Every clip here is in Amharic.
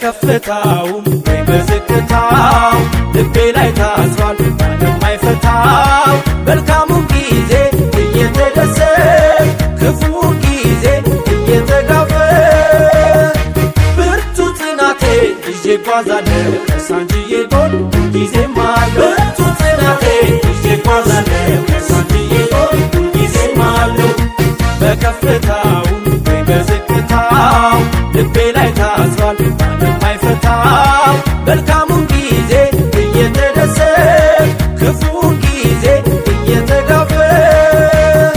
በከፍታውም ወይ በዝቅታው ልቤ ላይ ታስሯል ማንም አይፈታው። መልካሙን ጊዜ እየተደሰት ክፉውን ጊዜ እየተጋፈጥ ብርቱ ጽናቴ ይዤ እጓዛለሁ ከሳንጂዬ ጎን ጊዜም አለው። ብርቱ ጽናቴ ይዤ እጓዛለሁ ከሳንጂዬ ጎን ጊዜም አለው። በከፍታውም ወይ በዝቅታው ልቤ ላይ ታስሯል ማንም አይፈታው። መልካሙን ጊዜ እየተደሰት ክፉውን ጊዜ እየተጋፈጥ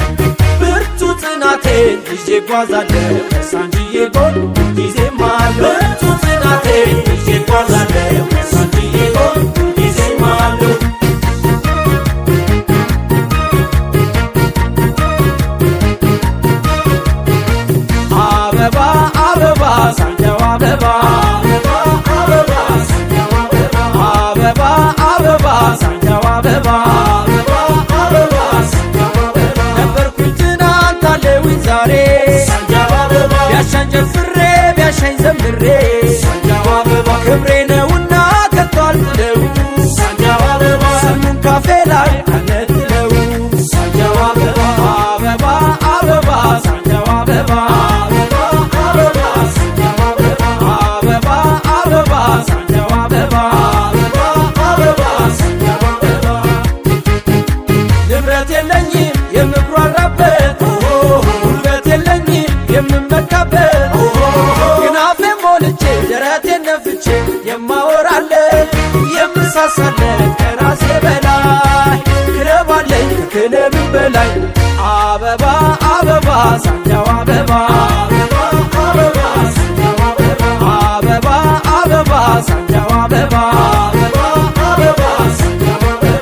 ብርቱ ጽናቴን ይዤ እጓዛለሁ ከሳንጂዬ ጎን ጊዜም አለው። ብርቱ ጽናቴን ይዤ እጓዛለሁ ከሳንጂዬ ጎን ጊዜም አለው። አበባ አበባ ሳንጃው አበባ አበባ ሳንጃው አበባ አበባ ሳንጃው አበባ አበባ ሳንጃው አበባ ነበርኩኝ ትናንት አለሁኝ ዛሬ ሳንጃው አበባ ቢያሻኝ ጨፍሬ ቢያሻኝ ዘምሬ ሳንጃው አበባ ክብሬ ነውና ከቶ አልጥለው ሳንጃው አበባ ስሙን ካፌ ላይ አልነጥለው ሳንጃው አበባ አበባ አበባ ሳንጃው አበባ ንብረት የለኝም የምኩራራበት ጉልበት የለኝም የምመካበት ግን አፌን ሞልቼ ደረቴን ነፍቼ የማወራለት የምሳሳለት ከራሴ በላይ ክለብ አለኝ ከክለብም በላይ አበባ አበባ ሳንጃው አበባ አበባ ሳንጃው አበባ አበባ አበባ ሳንጃው አበባ አበባ ሳንጃው አበባ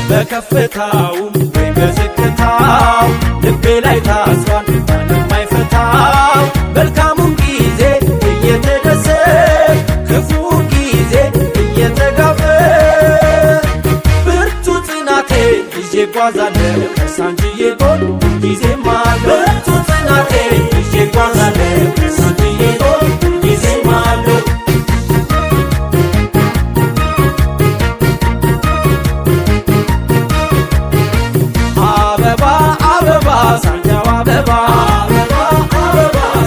በከፍታውም ወይ በዝቅታው ልቤ ላይ ታስሯል ማንም አይፈታው። መልካሙን ጊዜ እየተደሰት ክፉውን ጊዜ እየተጋፈጥ ብርቱ ጽናቴ ይዤ እጓዛለሁ ከሳንጂዬ ጎን ጊዜም አለው። ብርቱ ጽናቴ ይዤ እጓዛለሁ ከሳንጂዬ ጎን ጊዜም አለው። ሳንጃው አበባ አበባ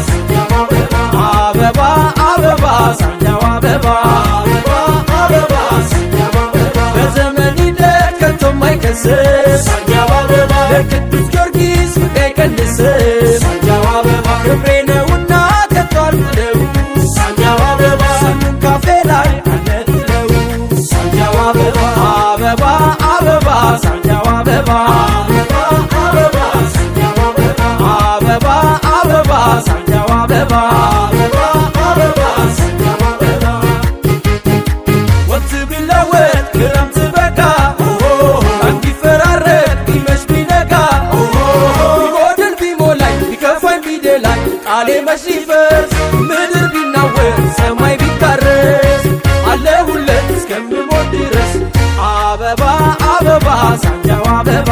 ሳንጃው አበባ አበባ አበባ ሳንጃው አበባ አበባ ሳንጃው አበባ በዘመን ሂደት ከቶ የማይከስም ሳንጃው አበባ ለቅዱስ ጊዮርጊስ ፍቅሬ አይቀንስም ሳንጃው አበባ ክብሬ ነውና ከቶ አልጥለው ሳንጃው አበባ ስሙን ካፌ ላይ አልነጥለው ሳንጃው አበባ አበባ አበባ ሳንጃው አበባ ሳንጃው አበባ አበባ ሳንጃው አበባ ወቅት ቢለወጥ ክረምት በጋ ቢፈራረቅ ቢመሽ ቢነጋ ቢጎድል ቢሞላኝ ቢከፋኝ ቢደላኝ ቃሌ መች ሊፈርስ ምድር ቢናወጥ ሰማይ ቢታረስ አለሁለት እስከምሞት ድረስ አበባ አበባ ሳንጃው አበባ